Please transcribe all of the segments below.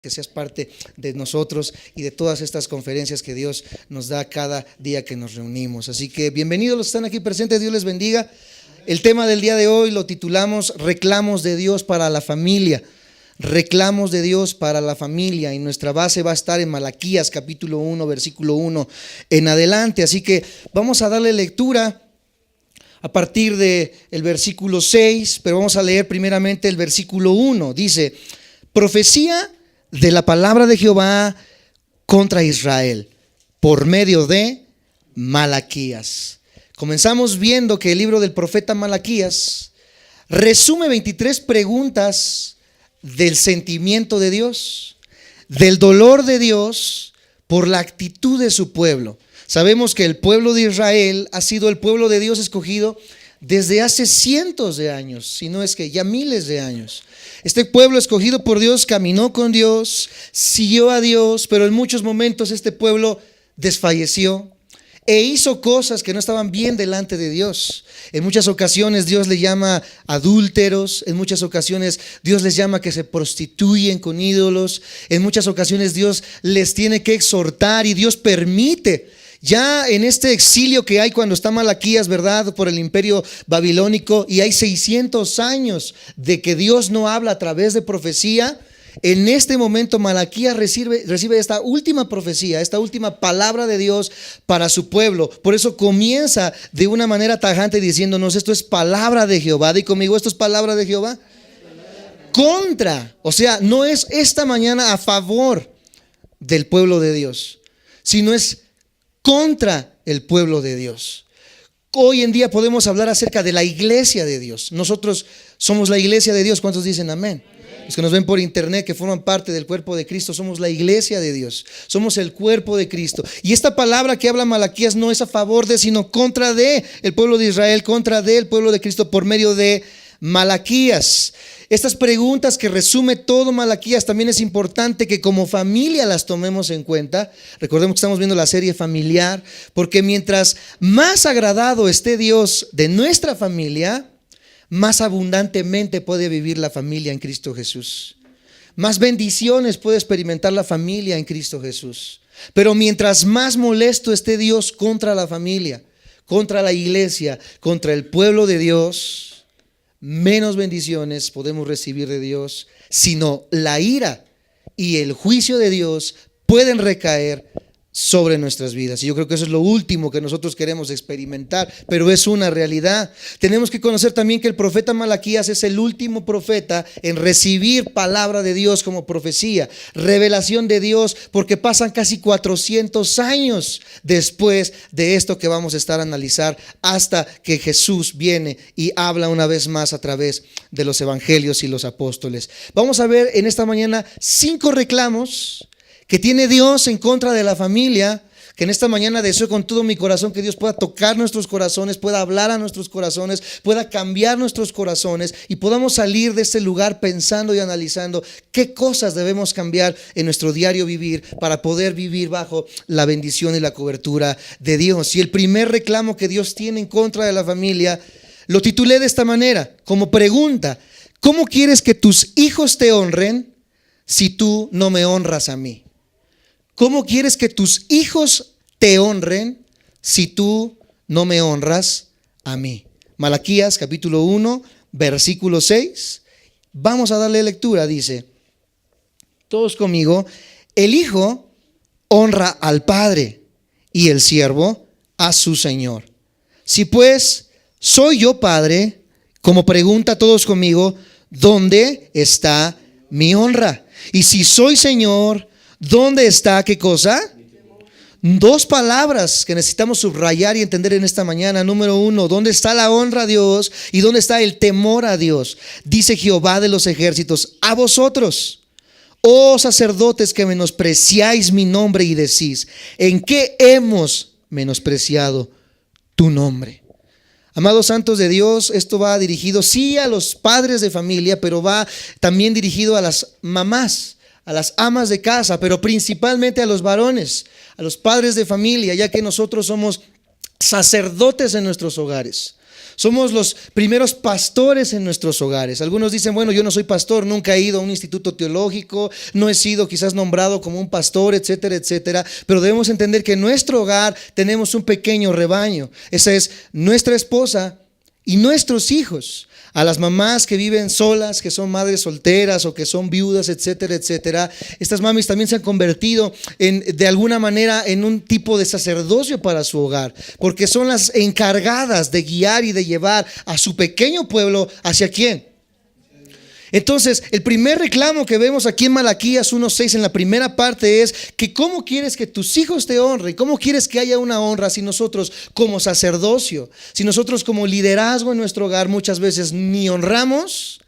que seas parte de nosotros y de todas estas conferencias que Dios nos da cada día que nos reunimos. Así que bienvenidos los que están aquí presentes, Dios les bendiga. El tema del día de hoy lo titulamos Reclamos de Dios para la familia. Reclamos de Dios para la familia, y nuestra base va a estar en Malaquías capítulo 1, versículo 1 en adelante. Así que vamos a darle lectura a partir del versículo 6, pero vamos a leer primeramente el versículo 1. Dice: profecía de la palabra de Jehová contra Israel por medio de Malaquías. Comenzamos viendo que el libro del profeta Malaquías resume 23 preguntas del sentimiento de Dios, del dolor de Dios por la actitud de su pueblo. Sabemos que el pueblo de Israel ha sido el pueblo de Dios escogido desde hace cientos de años, si no es que ya miles de años. Este pueblo escogido por Dios caminó con Dios, siguió a Dios, pero en muchos momentos este pueblo desfalleció e hizo cosas que no estaban bien delante de Dios. En muchas ocasiones Dios les llama adúlteros, en muchas ocasiones Dios les llama que se prostituyen con ídolos, en muchas ocasiones Dios les tiene que exhortar y Dios permite. Ya en este exilio que hay cuando está Malaquías, ¿verdad?, por el imperio babilónico, y hay 600 años de que Dios no habla a través de profecía. En este momento Malaquías recibe esta última profecía, esta última palabra de Dios para su pueblo. Por eso comienza de una manera tajante diciéndonos: esto es palabra de Jehová. Di conmigo: esto es palabra de Jehová. Contra, o sea, no es esta mañana a favor del pueblo de Dios, sino es contra el pueblo de Dios. Hoy en día podemos hablar acerca de la iglesia de Dios. Nosotros somos la iglesia de Dios. ¿Cuántos dicen amén? Los que nos ven por internet, que forman parte del cuerpo de Cristo, somos la iglesia de Dios, somos el cuerpo de Cristo. Y esta palabra que habla Malaquías no es a favor de, sino contra de el pueblo de Israel, contra del pueblo de Cristo por medio de Malaquías. Estas preguntas que resume todo Malaquías, también es importante que como familia las tomemos en cuenta. Recordemos que estamos viendo la serie familiar, porque mientras más agradado esté Dios de nuestra familia, más abundantemente puede vivir la familia en Cristo Jesús. Más bendiciones puede experimentar la familia en Cristo Jesús. Pero mientras más molesto esté Dios contra la familia, contra la iglesia, contra el pueblo de Dios, menos bendiciones podemos recibir de Dios, sino la ira y el juicio de Dios pueden recaer sobre nuestras vidas. Y yo creo que eso es lo último que nosotros queremos experimentar, pero es una realidad. Tenemos que conocer también que el profeta Malaquías es el último profeta en recibir palabra de Dios como profecía, revelación de Dios, porque pasan casi 400 años después de esto que vamos a estar a analizar, hasta que Jesús viene y habla una vez más a través de los evangelios y los apóstoles. Vamos a ver en esta mañana 5 reclamos que tiene Dios en contra de la familia, que en esta mañana deseo con todo mi corazón que Dios pueda tocar nuestros corazones, pueda hablar a nuestros corazones, pueda cambiar nuestros corazones y podamos salir de este lugar pensando y analizando qué cosas debemos cambiar en nuestro diario vivir para poder vivir bajo la bendición y la cobertura de Dios. Y el primer reclamo que Dios tiene en contra de la familia lo titulé de esta manera, como pregunta: ¿cómo quieres que tus hijos te honren si tú no me honras a mí? ¿Cómo quieres que tus hijos te honren si tú no me honras a mí? Malaquías capítulo 1, versículo 6. Vamos a darle lectura. Dice, todos conmigo: el hijo honra al padre y el siervo a su señor. Si pues soy yo padre, como pregunta todos conmigo, ¿dónde está mi honra? Y si soy señor, ¿dónde está qué cosa? 2 palabras que necesitamos subrayar y entender en esta mañana. Número 1, ¿dónde está la honra a Dios y dónde está el temor a Dios? Dice Jehová de los ejércitos: a vosotros, oh sacerdotes, que menospreciáis mi nombre y decís: ¿en qué hemos menospreciado tu nombre? Amados santos de Dios, esto va dirigido sí a los padres de familia, pero va también dirigido a las mamás, a las amas de casa, pero principalmente a los varones, a los padres de familia, ya que nosotros somos sacerdotes en nuestros hogares. Somos los primeros pastores en nuestros hogares. Algunos dicen, bueno, yo no soy pastor, nunca he ido a un instituto teológico, no he sido quizás nombrado como un pastor, etcétera, etcétera. Pero debemos entender que en nuestro hogar tenemos un pequeño rebaño. Esa es nuestra esposa y nuestros hijos. A las mamás que viven solas, que son madres solteras o que son viudas, etcétera, etcétera. Estas mamis también se han convertido de alguna manera en un tipo de sacerdocio para su hogar, porque son las encargadas de guiar y de llevar a su pequeño pueblo ¿hacia quién? Entonces, el primer reclamo que vemos aquí en Malaquías 1:6 en la primera parte es que ¿cómo quieres que tus hijos te honren? ¿Cómo quieres que haya una honra si nosotros como sacerdocio, si nosotros como liderazgo en nuestro hogar muchas veces ni honramos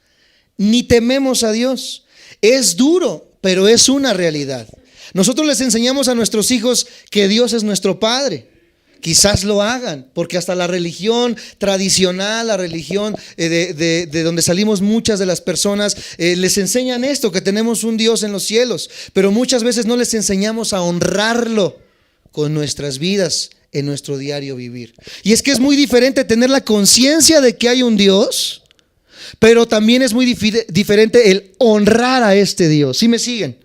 ni tememos a Dios? Es duro, pero es una realidad. Nosotros les enseñamos a nuestros hijos que Dios es nuestro Padre. Quizás lo hagan, porque hasta la religión tradicional, la religión de donde salimos muchas de las personas, les enseñan esto, que tenemos un Dios en los cielos, pero muchas veces no les enseñamos a honrarlo con nuestras vidas en nuestro diario vivir. Y es que es muy diferente tener la conciencia de que hay un Dios, pero también es muy diferente el honrar a este Dios. ¿Sí me siguen?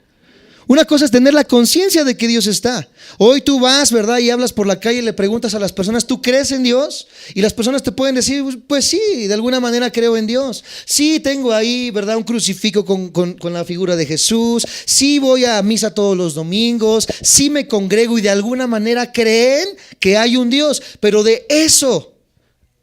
Una cosa es tener la conciencia de que Dios está. Hoy tú vas, ¿verdad? Y hablas por la calle y le preguntas a las personas, ¿tú crees en Dios? Y las personas te pueden decir, pues sí, de alguna manera creo en Dios. Sí, tengo ahí, ¿verdad? Un crucifijo con la figura de Jesús. Sí, voy a misa todos los domingos. Sí, me congrego y de alguna manera creen que hay un Dios. Pero de eso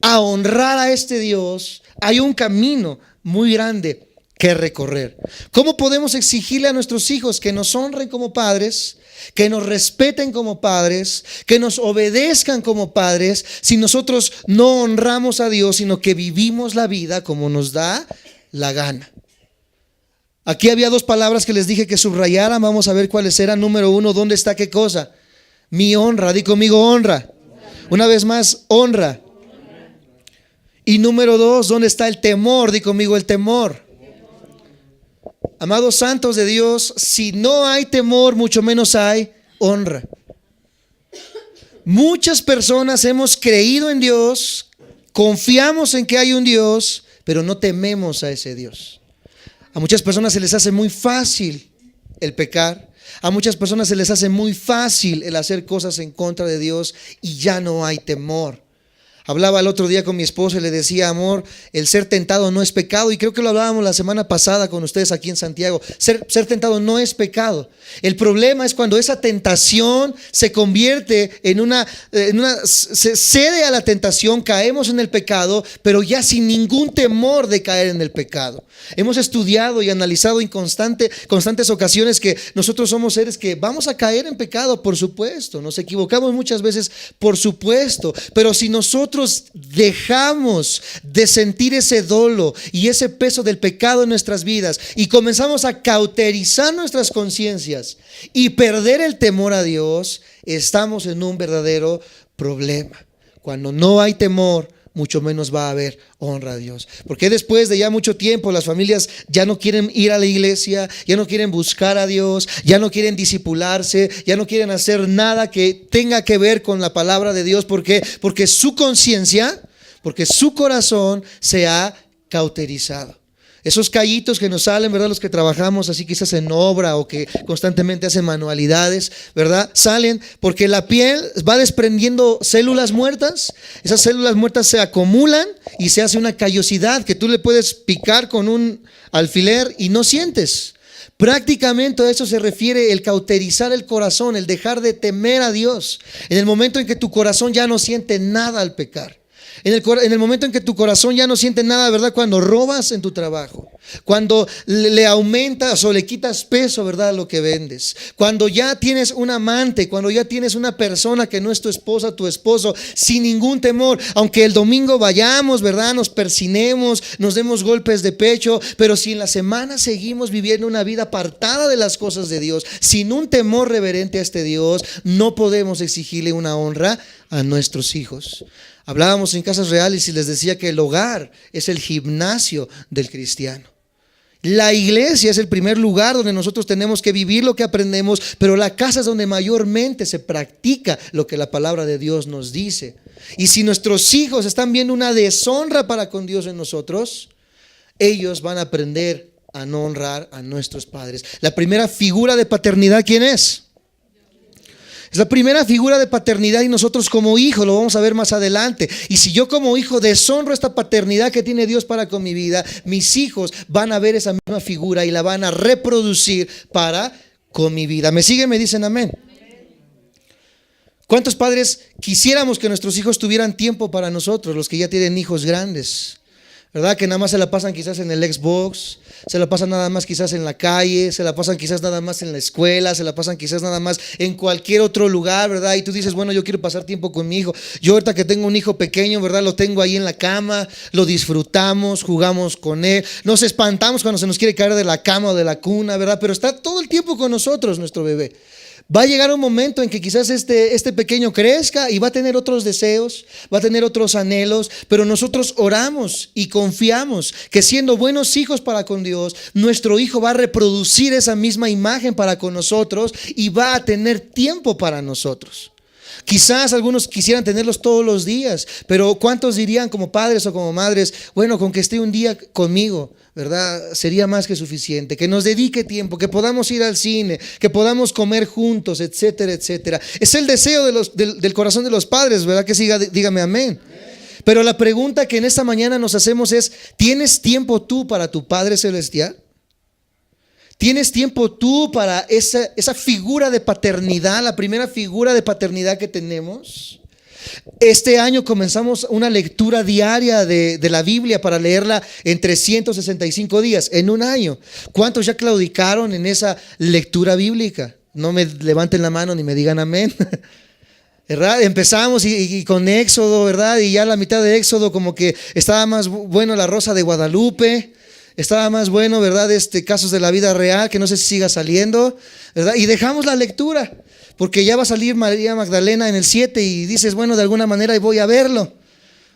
a honrar a este Dios hay un camino muy grande que recorrer. ¿Cómo podemos exigirle a nuestros hijos que nos honren como padres, que nos respeten como padres, que nos obedezcan como padres, si nosotros no honramos a Dios, sino que vivimos la vida como nos da la gana? Aquí había dos palabras que les dije que subrayaran. Vamos a ver cuáles eran. Número uno, ¿dónde está qué cosa? Mi honra. Di conmigo, honra. Una vez más, honra. Y número dos, ¿dónde está el temor? Di conmigo, el temor. Amados santos de Dios, si no hay temor, mucho menos hay honra. Muchas personas hemos creído en Dios, confiamos en que hay un Dios, pero no tememos a ese Dios. A muchas personas se les hace muy fácil el pecar. A muchas personas se les hace muy fácil el hacer cosas en contra de Dios y ya no hay temor. Hablaba el otro día con mi esposa y le decía, amor, el ser tentado no es pecado. Y creo que lo hablábamos la semana pasada con ustedes aquí en Santiago. Ser tentado no es pecado. El problema es cuando esa tentación se convierte se cede a la tentación, caemos en el pecado, pero ya sin ningún temor de caer en el pecado. Hemos estudiado y analizado en constantes ocasiones que nosotros somos seres que vamos a caer en pecado, por supuesto. Nos equivocamos muchas veces, por supuesto. Pero si nosotros dejamos de sentir ese dolo y ese peso del pecado en nuestras vidas y comenzamos a cauterizar nuestras conciencias y perder el temor a Dios, estamos en un verdadero problema. Cuando no hay temor, mucho menos va a haber honra a Dios. Porque después de ya mucho tiempo las familias ya no quieren ir a la iglesia, ya no quieren buscar a Dios, ya no quieren discipularse, ya no quieren hacer nada que tenga que ver con la palabra de Dios. ¿Por qué? Porque su conciencia, porque su corazón se ha cauterizado. Esos callitos que nos salen, ¿verdad? Los que trabajamos así quizás en obra o que constantemente hacen manualidades, ¿verdad? Salen porque la piel va desprendiendo células muertas. Esas células muertas se acumulan y se hace una callosidad que tú le puedes picar con un alfiler y no sientes. Prácticamente a eso se refiere el cauterizar el corazón, el dejar de temer a Dios. En el momento en que tu corazón ya no siente nada al pecar. En el momento en que tu corazón ya no siente nada, ¿verdad? Cuando robas en tu trabajo, cuando le aumentas o le quitas peso, ¿verdad? A lo que vendes, cuando ya tienes un amante, cuando ya tienes una persona que no es tu esposa, tu esposo, sin ningún temor, aunque el domingo vayamos, ¿verdad? Nos persinemos, nos demos golpes de pecho, pero si en la semana seguimos viviendo una vida apartada de las cosas de Dios, sin un temor reverente a este Dios, no podemos exigirle una honra a nuestros hijos. Hablábamos en Casas Reales y les decía que el hogar es el gimnasio del cristiano. La iglesia es el primer lugar donde nosotros tenemos que vivir lo que aprendemos, pero la casa es donde mayormente se practica lo que la palabra de Dios nos dice. Y si nuestros hijos están viendo una deshonra para con Dios en nosotros, ellos van a aprender a no honrar a nuestros padres. La primera figura de paternidad, ¿quién es? Es la primera figura de paternidad y nosotros como hijos lo vamos a ver más adelante. Y si yo como hijo deshonro esta paternidad que tiene Dios para con mi vida, mis hijos van a ver esa misma figura y la van a reproducir para con mi vida. ¿Me siguen? ¿Me dicen amén? ¿Cuántos padres quisiéramos que nuestros hijos tuvieran tiempo para nosotros, los que ya tienen hijos grandes? ¿Verdad? Que nada más se la pasan quizás en el Xbox, se la pasan nada más quizás en la calle, se la pasan quizás nada más en la escuela, se la pasan quizás nada más en cualquier otro lugar, ¿verdad? Y tú dices, bueno, yo quiero pasar tiempo con mi hijo. Yo ahorita que tengo un hijo pequeño, ¿verdad? Lo tengo ahí en la cama, lo disfrutamos, jugamos con él, nos espantamos cuando se nos quiere caer de la cama o de la cuna, ¿verdad? Pero está todo el tiempo con nosotros nuestro bebé. Va a llegar un momento en que quizás este pequeño crezca y va a tener otros deseos, va a tener otros anhelos, pero nosotros oramos y confiamos que siendo buenos hijos para con Dios, nuestro hijo va a reproducir esa misma imagen para con nosotros y va a tener tiempo para nosotros. Quizás algunos quisieran tenerlos todos los días, pero ¿cuántos dirían como padres o como madres, bueno, con que esté un día conmigo, ¿verdad? Sería más que suficiente, que nos dedique tiempo, que podamos ir al cine, que podamos comer juntos, etcétera, etcétera. Es el deseo del corazón de los padres, ¿verdad? Que siga, dígame amén. Pero la pregunta que en esta mañana nos hacemos es, ¿tienes tiempo tú para tu Padre Celestial? ¿Tienes tiempo tú para esa figura de paternidad, la primera figura de paternidad que tenemos? Este año comenzamos una lectura diaria de la Biblia para leerla en 365 días, en un año. ¿Cuántos ya claudicaron en esa lectura bíblica? No me levanten la mano ni me digan amén. ¿Verdad? Empezamos y con Éxodo, ¿verdad? Y ya la mitad de Éxodo como que estaba más bueno la Rosa de Guadalupe. Estaba más bueno, ¿verdad? Casos de la vida real, que no sé si siga saliendo, ¿verdad? Y dejamos la lectura, porque ya va a salir María Magdalena en el 7 y dices, bueno, de alguna manera voy a verlo.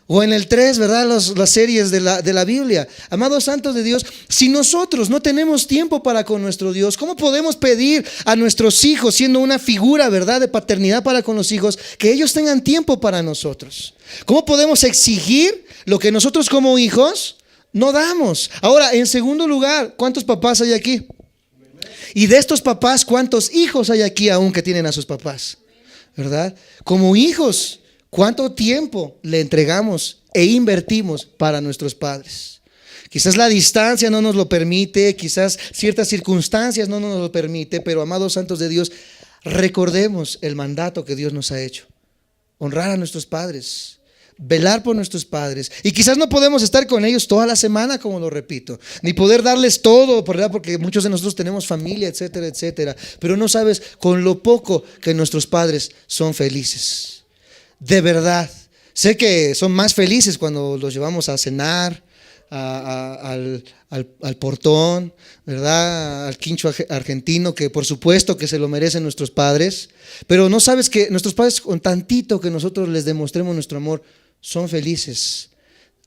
O en el 3, ¿verdad? Las series de la Biblia. Amados santos de Dios, si nosotros no tenemos tiempo para con nuestro Dios, ¿cómo podemos pedir a nuestros hijos, siendo una figura, ¿verdad?, de paternidad para con los hijos, que ellos tengan tiempo para nosotros? ¿Cómo podemos exigir lo que nosotros como hijos no damos? Ahora, en segundo lugar, ¿cuántos papás hay aquí? Y de estos papás, ¿cuántos hijos hay aquí aún que tienen a sus papás? ¿Verdad? Como hijos, ¿cuánto tiempo le entregamos e invertimos para nuestros padres? Quizás la distancia no nos lo permite, quizás ciertas circunstancias no nos lo permite, pero amados santos de Dios, recordemos el mandato que Dios nos ha hecho: honrar a nuestros padres, velar por nuestros padres. Y quizás no podemos estar con ellos toda la semana, como lo repito, ni poder darles todo, ¿verdad? Porque muchos de nosotros tenemos familia, etcétera, etcétera. Pero no sabes con lo poco que nuestros padres son felices. De verdad. Sé que son más felices cuando los llevamos a cenar, al portón, ¿verdad? Al quincho argentino, que por supuesto que se lo merecen nuestros padres. Pero no sabes que nuestros padres, con tantito que nosotros les demostremos nuestro amor, son felices,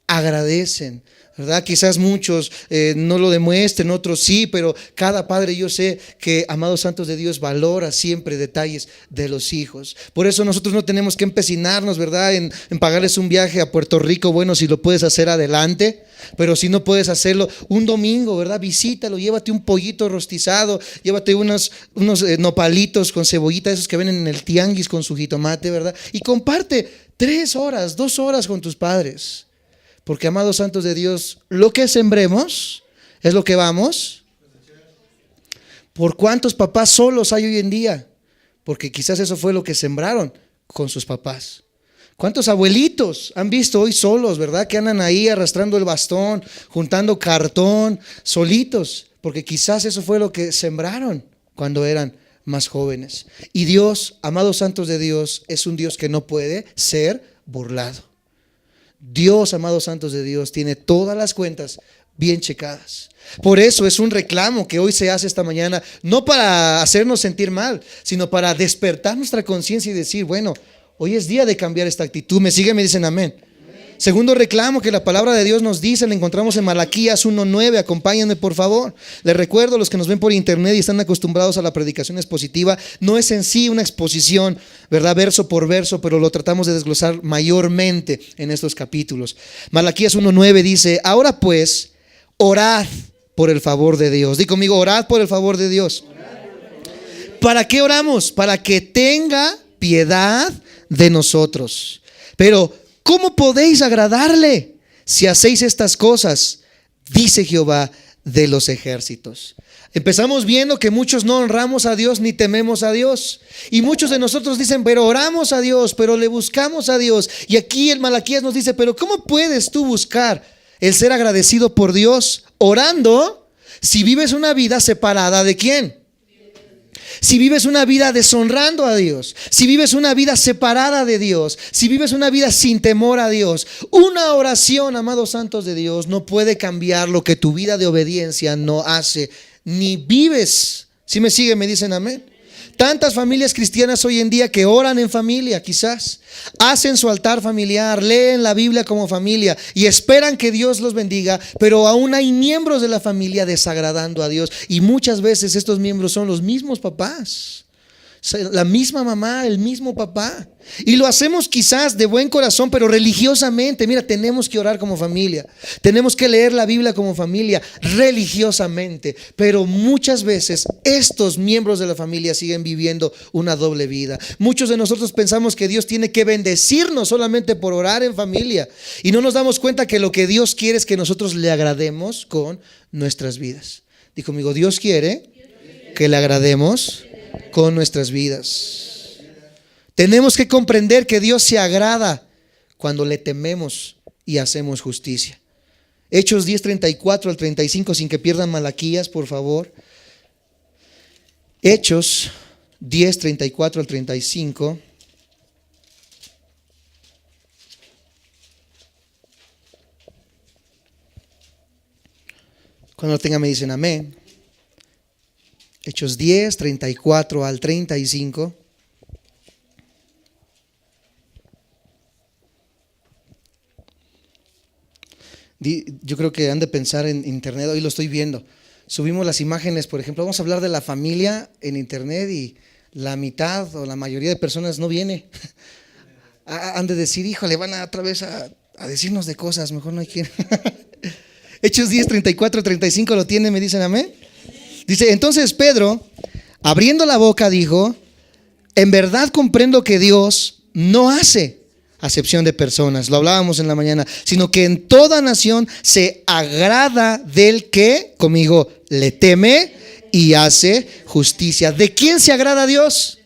agradecen, ¿verdad? Quizás muchos no lo demuestren, otros sí, pero cada padre, yo sé que, amados santos de Dios, valora siempre detalles de los hijos. Por eso nosotros no tenemos que empecinarnos, ¿verdad?, en pagarles un viaje a Puerto Rico. Bueno, si lo puedes hacer, adelante, pero si no puedes hacerlo, un domingo, ¿verdad?, visítalo, llévate un pollito rostizado, llévate unos nopalitos con cebollita, esos que venden en el tianguis con su jitomate, ¿verdad? Y comparte 3 horas, 2 horas con tus padres. Porque, amados santos de Dios, lo que sembremos es lo que vamos. ¿Por cuántos papás solos hay hoy en día? Porque quizás eso fue lo que sembraron con sus papás. ¿Cuántos abuelitos han visto hoy solos, verdad? Que andan ahí arrastrando el bastón, juntando cartón, solitos. Porque quizás eso fue lo que sembraron cuando eran más jóvenes. Y Dios, amados santos de Dios, es un Dios que no puede ser burlado. Dios, amados santos de Dios, tiene todas las cuentas bien checadas. Por eso es un reclamo que hoy se hace esta mañana, no para hacernos sentir mal, sino para despertar nuestra conciencia y decir, bueno, hoy es día de cambiar esta actitud. ¿Me siguen? Me dicen amén. Segundo reclamo que la palabra de Dios nos dice, lo encontramos en Malaquías 1:9. Acompáñenme, por favor. Les recuerdo, los que nos ven por internet y están acostumbrados a la predicación expositiva, no es en sí una exposición, ¿verdad? Verso por verso, pero lo tratamos de desglosar mayormente en estos capítulos. Malaquías 1:9 dice: ahora pues, orad por el favor de Dios. Di conmigo, orad por el favor de Dios. ¿Para qué oramos? Para que tenga piedad de nosotros. Pero ¿cómo podéis agradarle si hacéis estas cosas? Dice Jehová de los ejércitos. Empezamos viendo que muchos no honramos a Dios ni tememos a Dios. Y muchos de nosotros dicen, pero oramos a Dios, pero le buscamos a Dios. Y aquí el Malaquías nos dice, pero ¿cómo puedes tú buscar el ser agradecido por Dios orando si vives una vida separada de quién? Si vives una vida deshonrando a Dios, si vives una vida separada de Dios, si vives una vida sin temor a Dios. Una oración, amados santos de Dios, no puede cambiar lo que tu vida de obediencia no hace, ni vives. Si me siguen, me dicen amén. Tantas familias cristianas hoy en día que oran en familia, quizás hacen su altar familiar, leen la Biblia como familia y esperan que Dios los bendiga, pero aún hay miembros de la familia desagradando a Dios, y muchas veces estos miembros son los mismos papás, la misma mamá, el mismo papá, y lo hacemos quizás de buen corazón, pero religiosamente. Mira, tenemos que orar como familia, tenemos que leer la Biblia como familia, religiosamente, pero muchas veces estos miembros de la familia siguen viviendo una doble vida. Muchos de nosotros pensamos que Dios tiene que bendecirnos solamente por orar en familia, y no nos damos cuenta que lo que Dios quiere es que nosotros le agrademos con nuestras vidas. Dijo conmigo, Dios quiere que le agrademos con nuestras vidas. Tenemos que comprender que Dios se agrada cuando le tememos y hacemos justicia. Hechos 10:34 al 35, sin que pierdan Malaquías, por favor. Hechos 10:34 al 35. Cuando lo tengan me dicen amén. Hechos 10:34 al 35. Yo creo que han de pensar en internet, hoy lo estoy viendo. Subimos las imágenes, por ejemplo, vamos a hablar de la familia en internet y la mitad o la mayoría de personas no viene. Han de decir, híjole, van otra vez a decirnos de cosas, mejor no hay quien. Hechos 10:34 al 35, ¿lo tienen? ¿Me dicen amén? Dice, entonces Pedro, abriendo la boca, dijo: en verdad comprendo que Dios no hace acepción de personas, lo hablábamos en la mañana, sino que en toda nación se agrada del que, conmigo, le teme y hace justicia. ¿De quién se agrada Dios?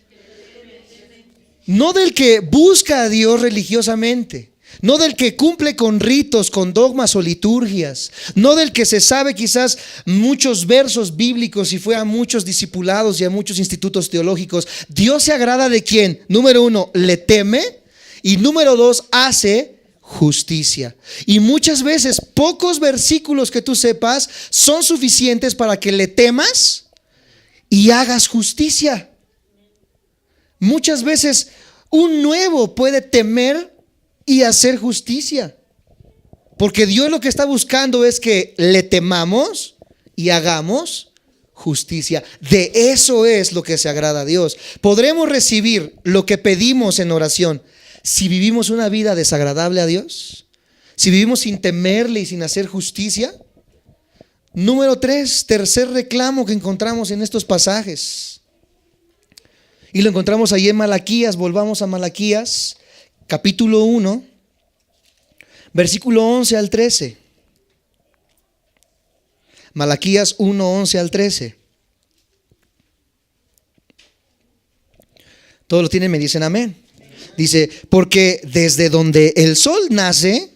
No del que busca a Dios religiosamente, no del que cumple con ritos, con dogmas o liturgias, no del que se sabe quizás muchos versos bíblicos y fue a muchos discipulados y a muchos institutos teológicos. Dios se agrada de quien, número uno, le teme, y número dos, hace justicia. Y muchas veces pocos versículos que tú sepas son suficientes para que le temas y hagas justicia. Muchas veces un nuevo puede temer y hacer justicia, porque Dios lo que está buscando es que le temamos y hagamos justicia. De eso es lo que se agrada a Dios. Podremos recibir lo que pedimos en oración si vivimos una vida desagradable a Dios, si vivimos sin temerle y sin hacer justicia. Número 3, tercer reclamo que encontramos en estos pasajes, y lo encontramos ahí en Malaquías. Volvamos a Malaquías capítulo 1, versículo 11 al 13. Malaquías 1, 11 al 13. Todos lo tienen, me dicen amén. Dice, porque desde donde el sol nace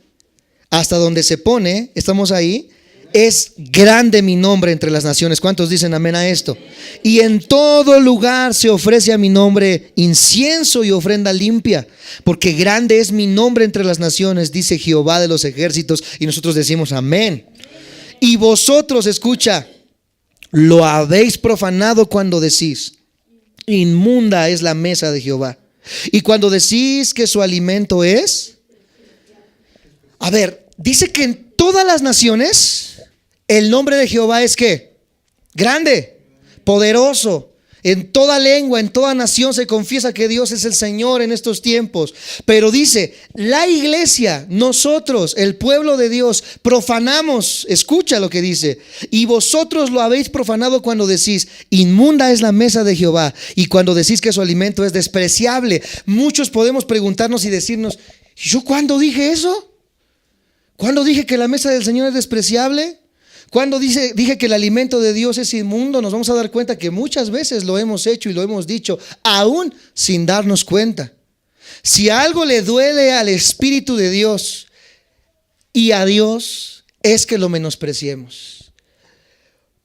hasta donde se pone, estamos ahí, es grande mi nombre entre las naciones. ¿Cuántos dicen amén a esto? Y en todo lugar se ofrece a mi nombre incienso y ofrenda limpia, porque grande es mi nombre entre las naciones, dice Jehová de los ejércitos. Y nosotros decimos amén. Y vosotros, escucha, lo habéis profanado cuando decís, inmunda es la mesa de Jehová. Y cuando decís que su alimento es, A ver, dice que en todas las naciones el nombre de Jehová es ¿qué? Grande, poderoso. En toda lengua, en toda nación se confiesa que Dios es el Señor en estos tiempos. Pero dice, la iglesia, nosotros, el pueblo de Dios, profanamos, escucha lo que dice, y vosotros lo habéis profanado cuando decís, inmunda es la mesa de Jehová, y cuando decís que su alimento es despreciable. Muchos podemos preguntarnos y decirnos, ¿yo cuándo dije eso? ¿Cuándo dije que la mesa del Señor es despreciable? Cuando dije que el alimento de Dios es inmundo, nos vamos a dar cuenta que muchas veces lo hemos hecho y lo hemos dicho, aún sin darnos cuenta. Si algo le duele al Espíritu de Dios y a Dios, es que lo menospreciemos.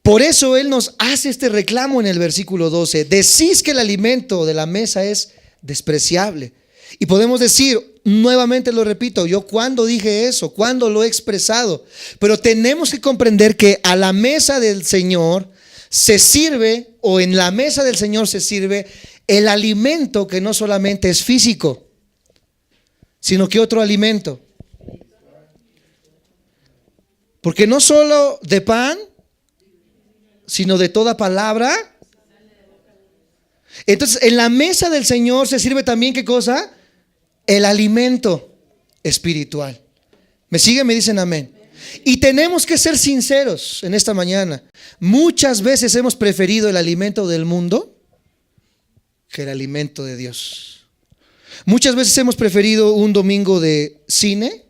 Por eso Él nos hace este reclamo en el versículo 12. Decís que el alimento de la mesa es despreciable. Y podemos decir, nuevamente lo repito, yo cuando dije eso, cuando lo he expresado, pero tenemos que comprender que a la mesa del Señor se sirve, o en la mesa del Señor se sirve el alimento que no solamente es físico, sino que otro alimento. Porque no solo de pan, sino de toda palabra. Entonces, en la mesa del Señor se sirve también, ¿qué cosa? El alimento espiritual. ¿Me siguen? Me dicen amén. Y tenemos que ser sinceros en esta mañana. Muchas veces hemos preferido el alimento del mundo que el alimento de Dios. Muchas veces hemos preferido un domingo de cine,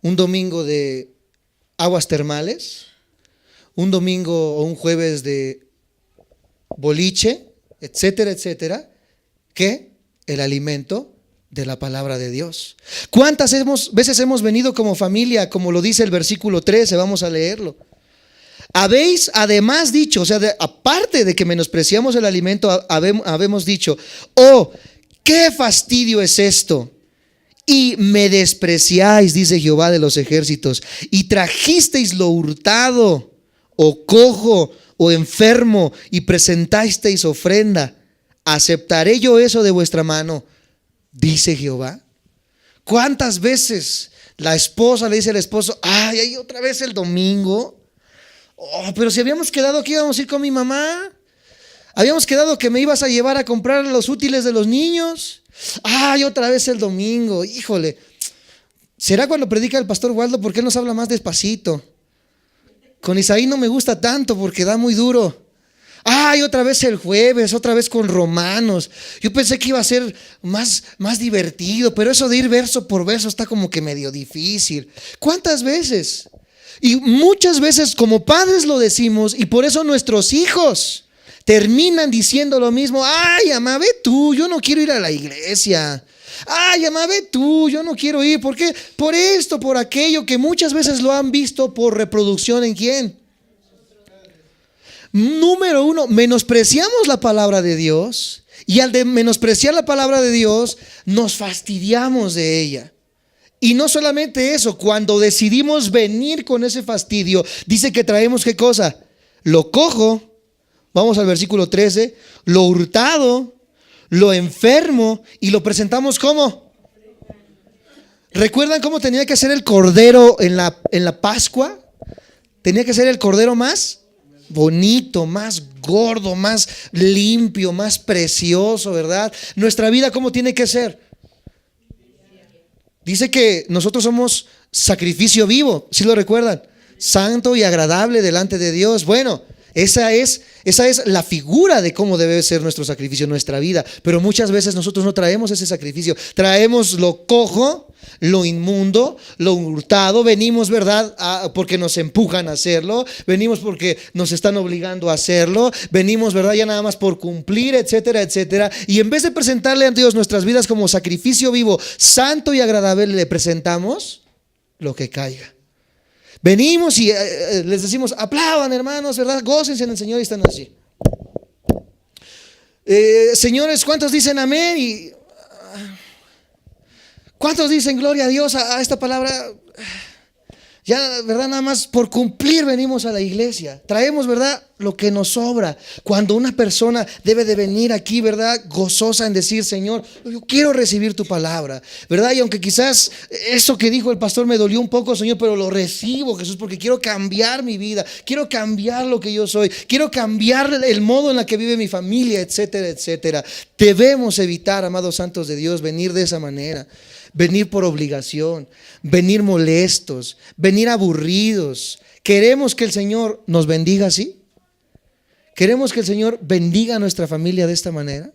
un domingo de aguas termales, un domingo o un jueves de boliche, etcétera, etcétera, que el alimento de la palabra de Dios. ¿Cuántas veces hemos venido como familia, como lo dice el versículo 13? Vamos a leerlo. Habéis además dicho, o sea, aparte de que menospreciamos el alimento, habemos dicho, oh, qué fastidio es esto. Y me despreciáis, dice Jehová de los ejércitos, y trajisteis lo hurtado, o cojo, o enfermo, y presentasteis ofrenda. ¿Aceptaré yo eso de vuestra mano? Dice Jehová. ¿Cuántas veces la esposa le dice al esposo, ay, ahí otra vez el domingo? Oh, pero si habíamos quedado que íbamos a ir con mi mamá. Habíamos quedado que me ibas a llevar a comprar los útiles de los niños. Ay, otra vez el domingo. Híjole, ¿será cuando predica el pastor Waldo? ¿Por qué nos habla más despacito? Con Isaí no me gusta tanto porque da muy duro. Ay, otra vez el jueves, otra vez con Romanos. Yo pensé que iba a ser más divertido, pero eso de ir verso por verso está como que medio difícil. ¿Cuántas veces? Y muchas veces como padres lo decimos, y por eso nuestros hijos terminan diciendo lo mismo. Ay, mamá, ve tú, yo no quiero ir a la iglesia. Ay, mamá, ve tú, yo no quiero ir. ¿Por qué? Por esto, por aquello, que muchas veces lo han visto por reproducción. ¿En quién? Número uno, menospreciamos la palabra de Dios, y al de menospreciar la palabra de Dios nos fastidiamos de ella. Y no solamente eso, cuando decidimos venir con ese fastidio, dice que traemos ¿qué cosa? Lo cojo, vamos al versículo 13, lo hurtado, lo enfermo, y lo presentamos ¿cómo? ¿Recuerdan cómo tenía que ser el cordero en la Pascua? Tenía que ser el cordero más bonito, más gordo, más limpio, más precioso, ¿verdad? Nuestra vida, ¿cómo tiene que ser? Dice que nosotros somos sacrificio vivo, ¿sí lo recuerdan? Santo y agradable delante de Dios. Bueno, esa es la figura de cómo debe ser nuestro sacrificio en nuestra vida. Pero muchas veces nosotros no traemos ese sacrificio. Traemos lo cojo, lo inmundo, lo hurtado. Venimos, ¿verdad? Porque nos empujan a hacerlo. Venimos porque nos están obligando a hacerlo. Venimos, ¿verdad? Ya nada más por cumplir, etcétera, etcétera. Y en vez de presentarle a Dios nuestras vidas como sacrificio vivo, santo y agradable, le presentamos lo que caiga. Venimos y les decimos, aplaudan hermanos, ¿verdad? Gócense en el Señor, y están así. Señores, ¿cuántos dicen amén? Y ¿cuántos dicen gloria a Dios a esta palabra? Ya, ¿verdad? Nada más por cumplir venimos a la iglesia. Traemos, ¿verdad? Lo que nos sobra. Cuando una persona debe de venir aquí, ¿verdad? Gozosa en decir, Señor, yo quiero recibir tu palabra, ¿verdad? Y aunque quizás eso que dijo el pastor me dolió un poco, Señor, pero lo recibo, Jesús, porque quiero cambiar mi vida. Quiero cambiar lo que yo soy. Quiero cambiar el modo en el que vive mi familia, etcétera, etcétera. Debemos evitar, amados santos de Dios, venir de esa manera. Venir por obligación, venir molestos, venir aburridos. ¿Queremos que el Señor nos bendiga así? ¿Queremos que el Señor bendiga a nuestra familia de esta manera?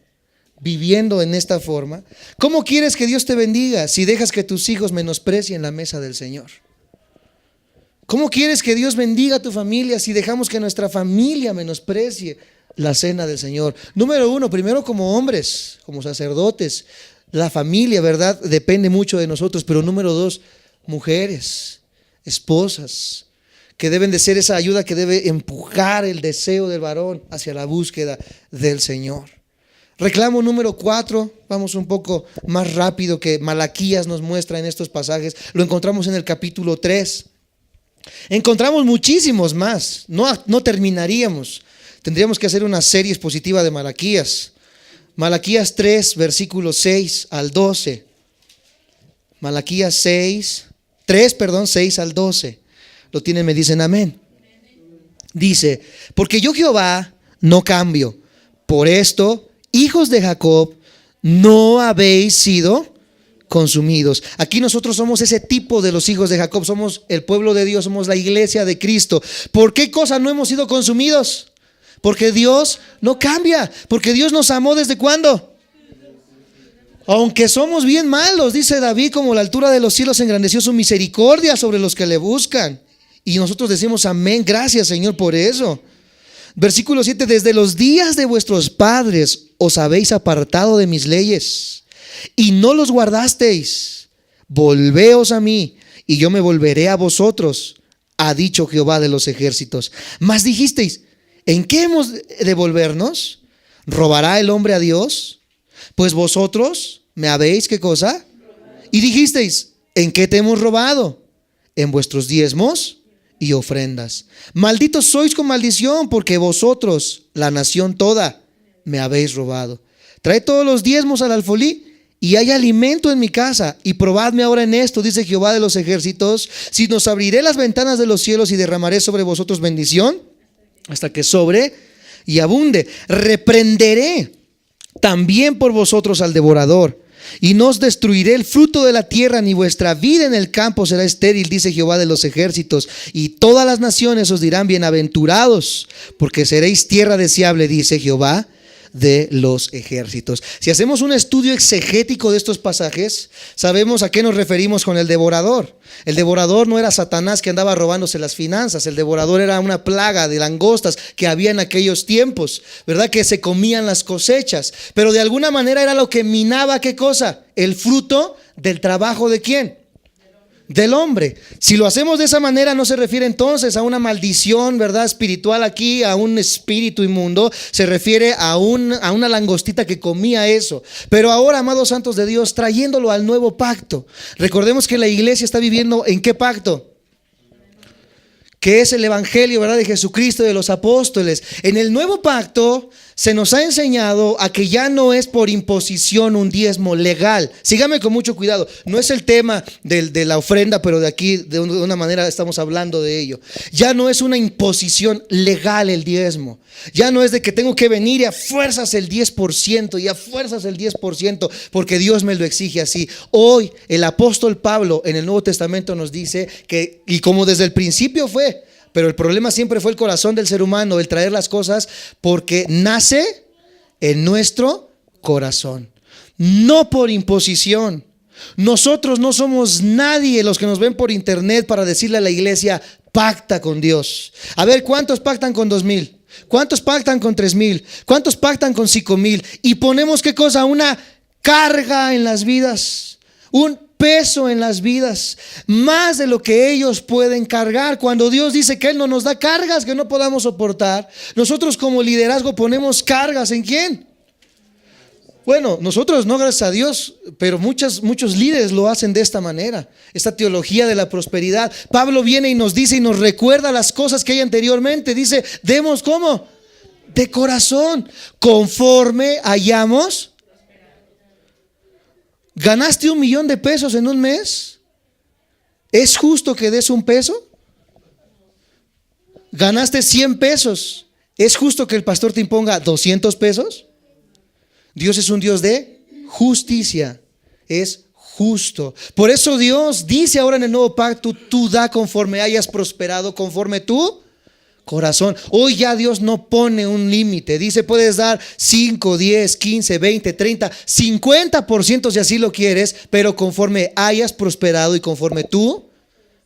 Viviendo en esta forma. ¿Cómo quieres que Dios te bendiga si dejas que tus hijos menosprecien la mesa del Señor? ¿Cómo quieres que Dios bendiga a tu familia si dejamos que nuestra familia menosprecie la cena del Señor? Número uno, primero como hombres, como sacerdotes. La familia, ¿verdad? Depende mucho de nosotros. Pero número dos, mujeres, esposas, que deben de ser esa ayuda que debe empujar el deseo del varón hacia la búsqueda del Señor. Reclamo número 4, vamos un poco más rápido, que Malaquías nos muestra en estos pasajes. Lo encontramos en el capítulo 3. Encontramos muchísimos más, no terminaríamos. Tendríamos que hacer una serie expositiva de Malaquías. Malaquías 3, versículos 6 al 12. Malaquías 6 al 12. Lo tienen, me dicen amén. Dice, porque yo Jehová no cambio. Por esto, hijos de Jacob, no habéis sido consumidos. Aquí nosotros somos ese tipo de los hijos de Jacob. Somos el pueblo de Dios, somos la iglesia de Cristo. ¿Por qué cosa no hemos sido consumidos? Porque Dios no cambia, porque Dios nos amó ¿desde cuándo? Aunque somos bien malos, dice David, como la altura de los cielos engrandeció su misericordia sobre los que le buscan. Y nosotros decimos amén, gracias Señor por eso. Versículo 7, desde los días de vuestros padres os habéis apartado de mis leyes y no los guardasteis. Volveos a mí y yo me volveré a vosotros, ha dicho Jehová de los ejércitos. Mas dijisteis, ¿en qué hemos de volvernos? ¿Robará el hombre a Dios? Pues vosotros me habéis, ¿qué cosa? Y dijisteis, ¿en qué te hemos robado? En vuestros diezmos y ofrendas. Malditos sois con maldición, porque vosotros, la nación toda, me habéis robado. Traed todos los diezmos al alfolí, y hay alimento en mi casa, y probadme ahora en esto, dice Jehová de los ejércitos, si nos abriré las ventanas de los cielos y derramaré sobre vosotros bendición, hasta que sobre y abunde. Reprenderé también por vosotros al devorador, y no os destruiré el fruto de la tierra, ni vuestra vida en el campo será estéril, dice Jehová de los ejércitos. Y todas las naciones os dirán bienaventurados, porque seréis tierra deseable, dice Jehová de los ejércitos. Si hacemos un estudio exegético de estos pasajes, sabemos a qué nos referimos con el devorador. El devorador no era Satanás que andaba robándose las finanzas. El devorador era una plaga de langostas que había en aquellos tiempos, ¿verdad? Que se comían las cosechas, pero de alguna manera era lo que minaba, ¿qué cosa? El fruto del trabajo ¿de quién? Del hombre. Si lo hacemos de esa manera, no se refiere entonces a una maldición, ¿verdad? Espiritual aquí, a un espíritu inmundo. Se refiere a una langostita que comía eso. Pero ahora, amados santos de Dios, trayéndolo al nuevo pacto. Recordemos que la iglesia está viviendo ¿en qué pacto? Que es el evangelio, ¿verdad? De Jesucristo y de los apóstoles. En el nuevo pacto se nos ha enseñado a que ya no es por imposición un diezmo legal. Sígame con mucho cuidado. No es el tema de la ofrenda, pero de aquí de una manera estamos hablando de ello. Ya no es una imposición legal el diezmo. Ya no es de que tengo que venir y a fuerzas el 10% y a fuerzas el 10% porque Dios me lo exige así. Hoy el apóstol Pablo en el Nuevo Testamento nos dice que, y como desde el principio fue, pero el problema siempre fue el corazón del ser humano, el traer las cosas, porque nace en nuestro corazón, no por imposición. Nosotros no somos nadie, los que nos ven por internet, para decirle a la iglesia, pacta con Dios. A ver, ¿cuántos pactan con 2,000? ¿Cuántos pactan con 3,000? ¿Cuántos pactan con 5,000? Y ponemos ¿qué cosa? Una carga en las vidas, un peso en las vidas, más de lo que ellos pueden cargar. Cuando Dios dice que Él no nos da cargas que no podamos soportar, nosotros como liderazgo ponemos cargas ¿en quién? Bueno, nosotros no, gracias a Dios, pero muchos líderes lo hacen de esta manera. Esta teología de la prosperidad. Pablo viene y nos dice y nos recuerda las cosas que hay anteriormente. Dice, demos ¿cómo? De corazón, conforme hayamos. ¿Ganaste $1,000,000 en un mes? ¿Es justo que des $1? ¿Ganaste $100? ¿Es justo que el pastor te imponga $200? Dios es un Dios de justicia, es justo. Por eso Dios dice ahora en el nuevo pacto, tú da conforme hayas prosperado, conforme tu corazón. Hoy ya Dios no pone un límite, dice puedes dar 5, 10, 15, 20, 30, 50% si así lo quieres, pero conforme hayas prosperado y conforme tu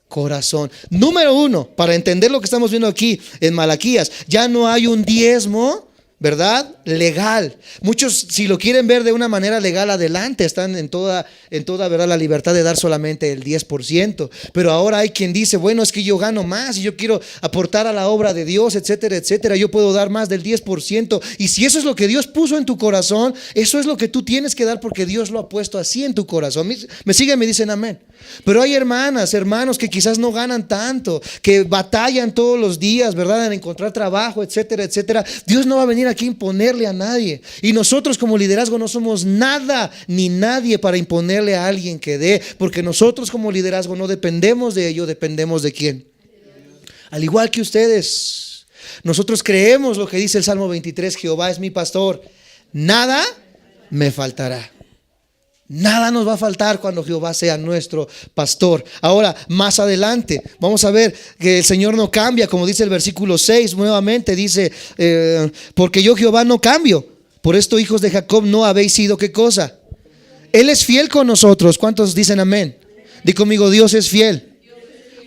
corazón. Número 1, para entender lo que estamos viendo aquí en Malaquías, ya no hay un diezmo, ¿verdad? Legal. Muchos, si lo quieren ver de una manera legal, adelante, están en toda, ¿verdad? La libertad de dar solamente el 10%. Pero ahora hay quien dice, bueno, es que yo gano más y yo quiero aportar a la obra de Dios, etcétera, etcétera. Yo puedo dar más del 10%. Y si eso es lo que Dios puso en tu corazón, eso es lo que tú tienes que dar porque Dios lo ha puesto así en tu corazón. Me siguen, me dicen amén. Pero hay hermanas, hermanos que quizás no ganan tanto, que batallan todos los días, ¿verdad? En encontrar trabajo, etcétera, etcétera. Dios no va a venir aquí a imponerle a nadie. Y nosotros como liderazgo no somos nada ni nadie para imponerle a alguien que dé, porque nosotros como liderazgo no dependemos de ello, dependemos de quién. Al igual que ustedes, nosotros creemos lo que dice el Salmo 23, Jehová es mi pastor, nada me faltará. Nada nos va a faltar cuando Jehová sea nuestro pastor. Ahora, más adelante, vamos a ver que el Señor no cambia, como dice el versículo 6, nuevamente dice, porque yo Jehová no cambio. Por esto, hijos de Jacob, no habéis sido, ¿qué cosa? Él es fiel con nosotros. ¿Cuántos dicen amén? Di conmigo, Dios es fiel.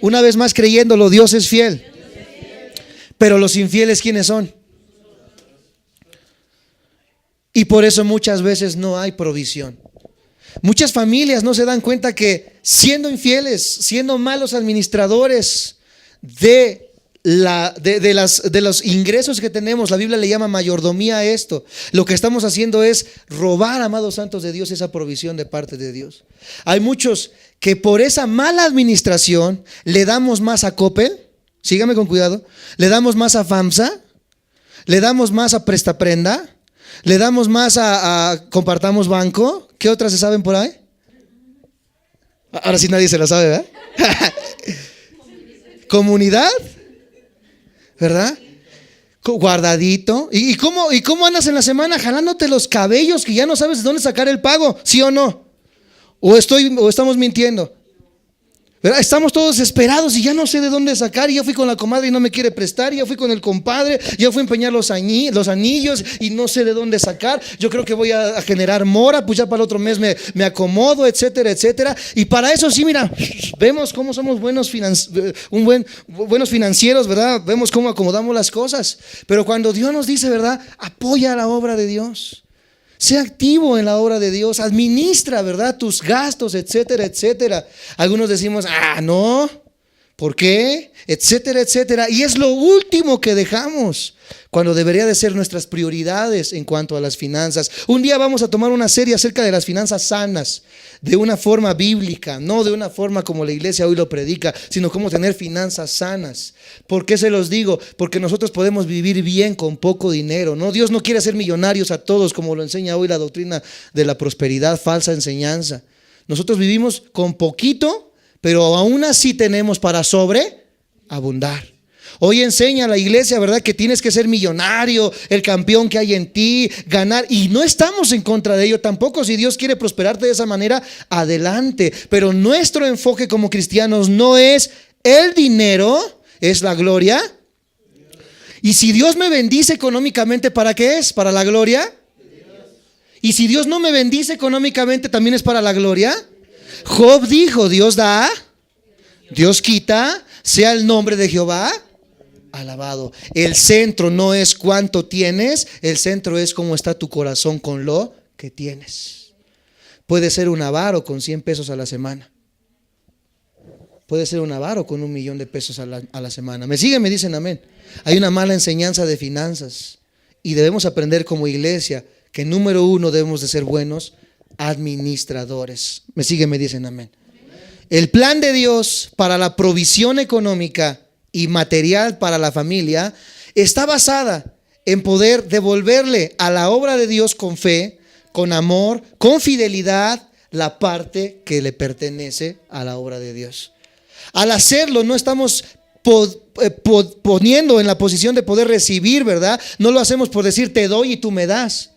Una vez más creyéndolo, Dios es fiel. Pero los infieles, ¿quiénes son? Y por eso muchas veces no hay provisión. Muchas familias no se dan cuenta que siendo infieles, siendo malos administradores de los ingresos que tenemos, la Biblia le llama mayordomía a esto. Lo que estamos haciendo es robar, amados santos de Dios, esa provisión de parte de Dios. Hay muchos que por esa mala administración le damos más a Coppel, sígame con cuidado, le damos más a FAMSA, le damos más a Prestaprenda, le damos más a Compartamos Banco. ¿Qué otras se saben por ahí? Ahora sí nadie se la sabe, ¿verdad? Comunidad, ¿verdad? Guardadito. ¿Y cómo andas en la semana jalándote los cabellos que ya no sabes de dónde sacar el pago? ¿Sí o no? ¿O estamos mintiendo? ¿Verdad? Estamos todos desesperados y ya no sé de dónde sacar. Y ya fui con la comadre y no me quiere prestar. Y ya fui con el compadre, ya fui a empeñar los anillos y no sé de dónde sacar. Yo creo que voy a generar mora, pues ya para el otro mes me acomodo, etcétera, etcétera. Y para eso sí, mira, vemos cómo somos buenos financieros, ¿verdad? Vemos cómo acomodamos las cosas. Pero cuando Dios nos dice, ¿verdad? Apoya la obra de Dios. Sé activo en la obra de Dios, administra, ¿verdad? Tus gastos, etcétera, etcétera. Algunos decimos, no, ¿por qué? Etcétera, etcétera. Y es lo último que dejamos cuando debería de ser nuestras prioridades en cuanto a las finanzas. Un día vamos a tomar una serie acerca de las finanzas sanas, de una forma bíblica, no de una forma como la iglesia hoy lo predica, sino cómo tener finanzas sanas. ¿Por qué se los digo? Porque nosotros podemos vivir bien con poco dinero, ¿no? Dios no quiere hacer millonarios a todos como lo enseña hoy la doctrina de la prosperidad, falsa enseñanza. Nosotros vivimos con poquito, pero aún así tenemos para sobreabundar. Hoy enseña la iglesia, ¿verdad? Que tienes que ser millonario, el campeón que hay en ti, ganar. Y no estamos en contra de ello tampoco. Si Dios quiere prosperarte de esa manera, adelante. Pero nuestro enfoque como cristianos no es el dinero, es la gloria. Y si Dios me bendice económicamente, ¿para qué es? ¿Para la gloria? Y si Dios no me bendice económicamente, ¿también es para la gloria? Job dijo, Dios da, Dios quita, sea el nombre de Jehová alabado. El centro no es cuánto tienes, el centro es cómo está tu corazón con lo que tienes. Puede ser un avaro con 100 pesos a la semana. Puede ser un avaro con $1,000,000 a la semana. ¿Me siguen? Me dicen amén. Hay una mala enseñanza de finanzas y debemos aprender como iglesia que número uno debemos de ser buenos administradores. ¿Me siguen? Me dicen amén. El plan de Dios para la provisión económica y material para la familia está basada en poder devolverle a la obra de Dios con fe, con amor, con fidelidad, la parte que le pertenece a la obra de Dios. Al hacerlo no estamos poniendo en la posición de poder recibir, ¿verdad? No lo hacemos por decir te doy y tú me das,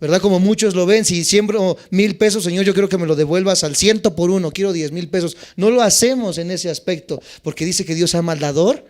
¿verdad? Como muchos lo ven, si siembro 1,000 pesos, Señor, yo quiero que me lo devuelvas al 100 por uno, quiero 10,000 pesos. No lo hacemos en ese aspecto, porque dice que Dios ama al dador.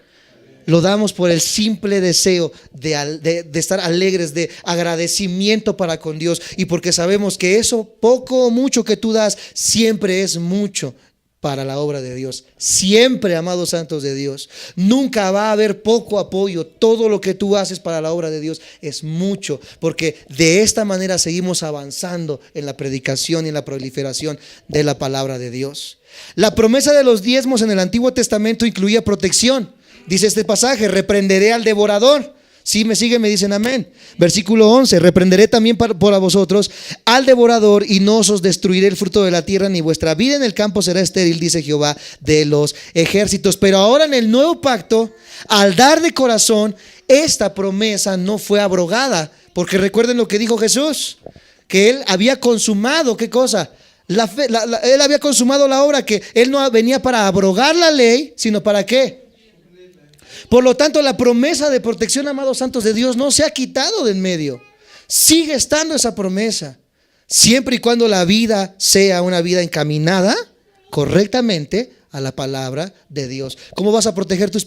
Lo damos por el simple deseo de estar alegres, de agradecimiento para con Dios, y porque sabemos que eso poco o mucho que tú das siempre es mucho para la obra de Dios. Siempre, amados santos de Dios, nunca va a haber poco apoyo. Todo lo que tú haces para la obra de Dios es mucho, porque de esta manera seguimos avanzando en la predicación y en la proliferación de la palabra de Dios. La promesa de los diezmos en el Antiguo Testamento incluía protección. Dice este pasaje: reprenderé al devorador. Si me siguen, me dicen amén. Versículo 11: reprenderé también por a vosotros al devorador, y no os destruiré el fruto de la tierra, ni vuestra vida en el campo será estéril, dice Jehová de los ejércitos. Pero ahora en el nuevo pacto, al dar de corazón, esta promesa no fue abrogada, porque recuerden lo que dijo Jesús, que Él había consumado, ¿qué cosa? La fe, Él había consumado la obra, que Él no venía para abrogar la ley, sino ¿para qué? Por lo tanto, la promesa de protección, amados santos de Dios, no se ha quitado de en medio. Sigue estando esa promesa, siempre y cuando la vida sea una vida encaminada correctamente a la palabra de Dios. ¿Cómo vas a proteger tus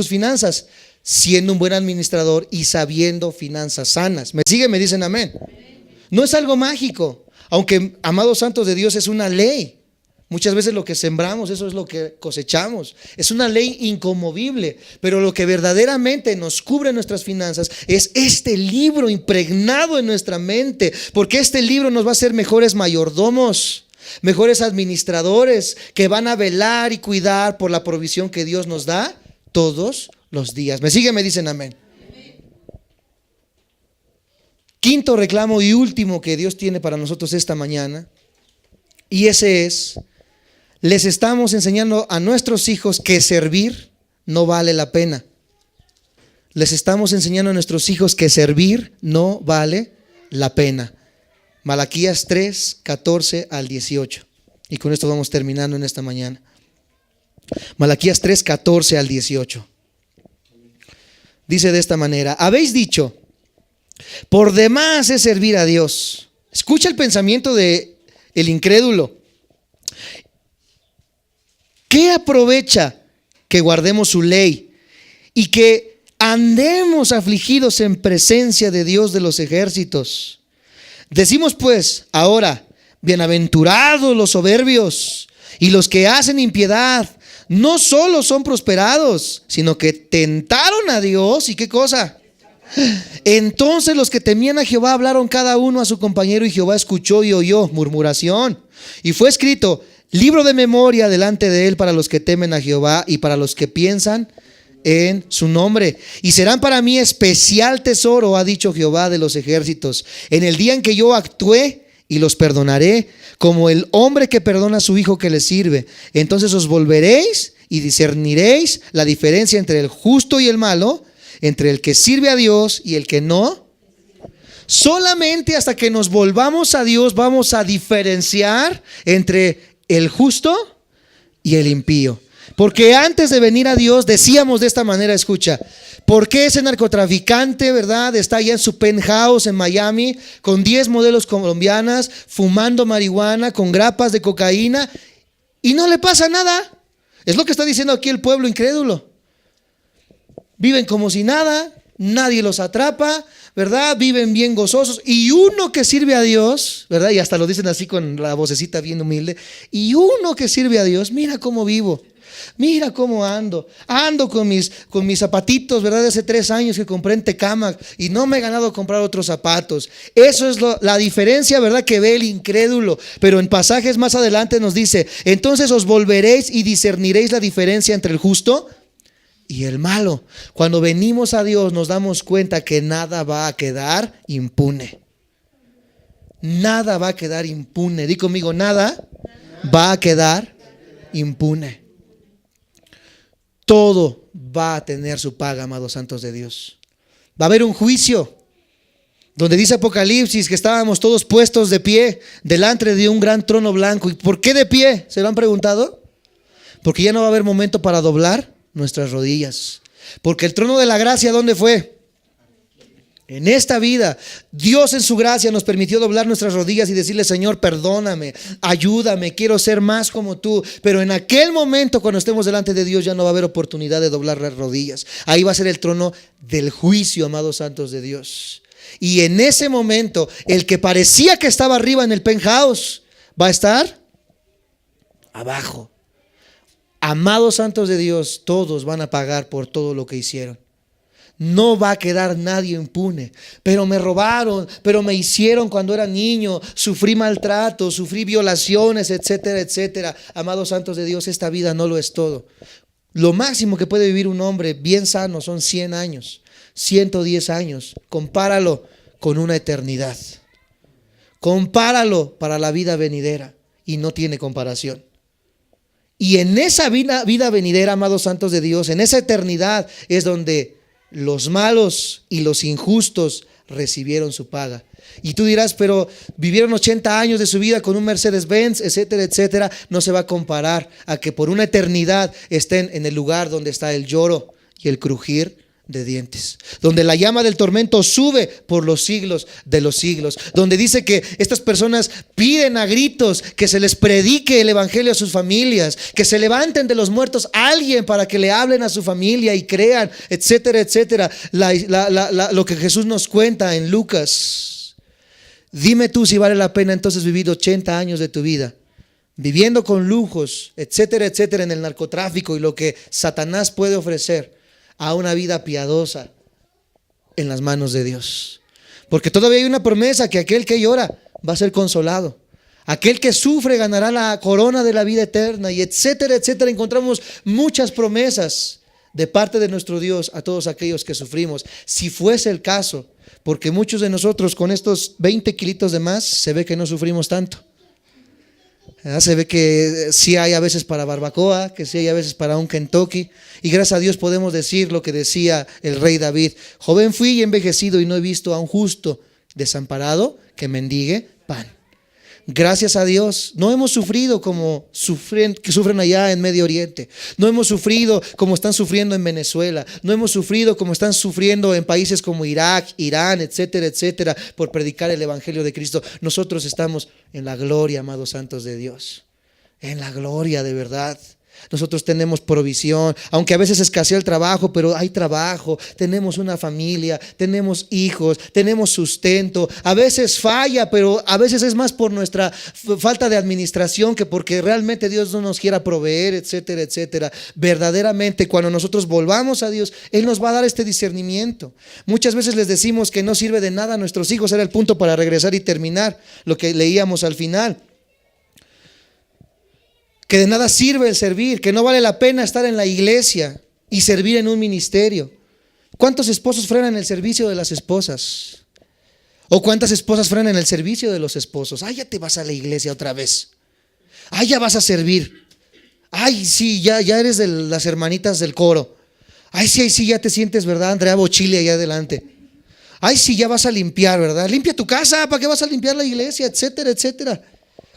finanzas? Siendo un buen administrador y sabiendo finanzas sanas. ¿Me siguen? Me dicen amén. No es algo mágico, aunque, amados santos de Dios, es una ley. Muchas veces lo que sembramos, eso es lo que cosechamos. Es una ley inconmovible, pero lo que verdaderamente nos cubre nuestras finanzas es este libro impregnado en nuestra mente, porque este libro nos va a hacer mejores mayordomos, mejores administradores, que van a velar y cuidar por la provisión que Dios nos da todos los días. ¿Me siguen? Me dicen amén. Quinto reclamo y último que Dios tiene para nosotros esta mañana, y ese es: les estamos enseñando a nuestros hijos que servir no vale la pena. Les estamos enseñando a nuestros hijos que servir no vale la pena. Malaquías 3, 14 al 18. Y con esto vamos terminando en esta mañana. Malaquías 3, 14 al 18. Dice de esta manera: habéis dicho, por demás es servir a Dios. Escucha el pensamiento de el incrédulo. ¿Qué aprovecha que guardemos su ley y que andemos afligidos en presencia de Dios de los ejércitos? Decimos pues ahora: bienaventurados los soberbios y los que hacen impiedad, no solo son prosperados, sino que tentaron a Dios. ¿Y qué cosa? Entonces los que temían a Jehová hablaron cada uno a su compañero, y Jehová escuchó y oyó murmuración. Y fue escrito libro de memoria delante de él para los que temen a Jehová y para los que piensan en su nombre. Y serán para mí especial tesoro, ha dicho Jehová de los ejércitos, en el día en que yo actúe, y los perdonaré, como el hombre que perdona a su hijo que le sirve. Entonces os volveréis y discerniréis la diferencia entre el justo y el malo, entre el que sirve a Dios y el que no. Solamente hasta que nos volvamos a Dios vamos a diferenciar entre el justo y el impío. Porque antes de venir a Dios decíamos de esta manera, escucha: ¿por qué ese narcotraficante, verdad, está allá en su penthouse en Miami con 10 modelos colombianas, fumando marihuana, con grapas de cocaína, y no le pasa nada? Es lo que está diciendo aquí el pueblo incrédulo. Viven como si nada, nadie los atrapa, ¿verdad? Viven bien gozosos. Y uno que sirve a Dios, ¿verdad? Y hasta lo dicen así con la vocecita bien humilde: y uno que sirve a Dios, mira cómo vivo, mira cómo ando con mis zapatitos, ¿verdad? De hace 3 años que compré en Tecámac y no me he ganado comprar otros zapatos. Eso es la diferencia, ¿verdad?, que ve el incrédulo. Pero en pasajes más adelante nos dice: entonces os volveréis y discerniréis la diferencia entre el justo y el malo. Cuando venimos a Dios nos damos cuenta que nada va a quedar impune. nada va a quedar impune. Di conmigo, nada va a quedar impune. Todo va a tener su paga, amados santos de Dios. Va a haber un juicio donde dice Apocalipsis que estábamos todos puestos de pie delante de un gran trono blanco. ¿Y por qué de pie? ¿Se lo han preguntado? Porque ya no va a haber momento para doblar nuestras rodillas. Porque el trono de la gracia, ¿dónde fue? En esta vida. Dios en su gracia nos permitió doblar nuestras rodillas y decirle: Señor, perdóname, ayúdame, quiero ser más como tú. Pero en aquel momento, cuando estemos delante de Dios, ya no va a haber oportunidad de doblar las rodillas. Ahí va a ser el trono del juicio, amados santos de Dios. Y en ese momento, el que parecía que estaba arriba en el penthouse va a estar abajo. Amados santos de Dios, todos van a pagar por todo lo que hicieron. No va a quedar nadie impune. Pero me robaron, pero me hicieron cuando era niño, sufrí maltrato, sufrí violaciones, etcétera, etcétera. Amados santos de Dios, esta vida no lo es todo. Lo máximo que puede vivir un hombre bien sano son 100 años, 110 años. Compáralo con una eternidad. Compáralo para la vida venidera y no tiene comparación. Y en esa vida venidera, amados santos de Dios, en esa eternidad es donde los malos y los injustos recibieron su paga. Y tú dirás, pero vivieron 80 años de su vida con un Mercedes-Benz, etcétera, etcétera. No se va a comparar a que por una eternidad estén en el lugar donde está el lloro y el crujir de dientes, donde la llama del tormento sube por los siglos de los siglos, donde dice que estas personas piden a gritos que se les predique el evangelio a sus familias, que se levanten de los muertos alguien para que le hablen a su familia y crean, etcétera, etcétera. Lo que Jesús nos cuenta en Lucas. Dime tú si vale la pena entonces vivir 80 años de tu vida viviendo con lujos, etcétera, etcétera, en el narcotráfico y lo que Satanás puede ofrecer, a una vida piadosa en las manos de Dios. Porque todavía hay una promesa, que aquel que llora va a ser consolado, aquel que sufre ganará la corona de la vida eterna, y etcétera, etcétera. Encontramos muchas promesas de parte de nuestro Dios a todos aquellos que sufrimos, si fuese el caso, porque muchos de nosotros con estos 20 kilitos de más se ve que no sufrimos tanto. Se ve que sí hay a veces para barbacoa, que sí hay a veces para un Kentucky, y gracias a Dios podemos decir lo que decía el rey David: joven fui y envejecido y no he visto a un justo desamparado que mendigue pan. Gracias a Dios no hemos sufrido como que sufren allá en Medio Oriente. No hemos sufrido como están sufriendo en Venezuela. No hemos sufrido como están sufriendo en países como Irak, Irán, etcétera, etcétera, por predicar el evangelio de Cristo. Nosotros estamos en la gloria, amados santos de Dios. En la gloria de verdad. Nosotros tenemos provisión, aunque a veces escasea el trabajo, pero hay trabajo, tenemos una familia, tenemos hijos, tenemos sustento. A veces falla, pero a veces es más por nuestra falta de administración que porque realmente Dios no nos quiera proveer, etcétera, etcétera. Verdaderamente, cuando nosotros volvamos a Dios, Él nos va a dar este discernimiento. Muchas veces les decimos que no sirve de nada a nuestros hijos. Era el punto para regresar y terminar lo que leíamos al final. Que de nada sirve el servir, que no vale la pena estar en la iglesia y servir en un ministerio. ¿Cuántos esposos frenan el servicio de las esposas? ¿O cuántas esposas frenan el servicio de los esposos? Ay, ya te vas a la iglesia otra vez. Ay, ya vas a servir. Ay, sí, ya eres de las hermanitas del coro. Ay, sí, ya te sientes, ¿verdad? Andrea Bochile allá adelante. Ay, sí, ya vas a limpiar, ¿verdad? Limpia tu casa, ¿para qué vas a limpiar la iglesia? Etcétera, etcétera.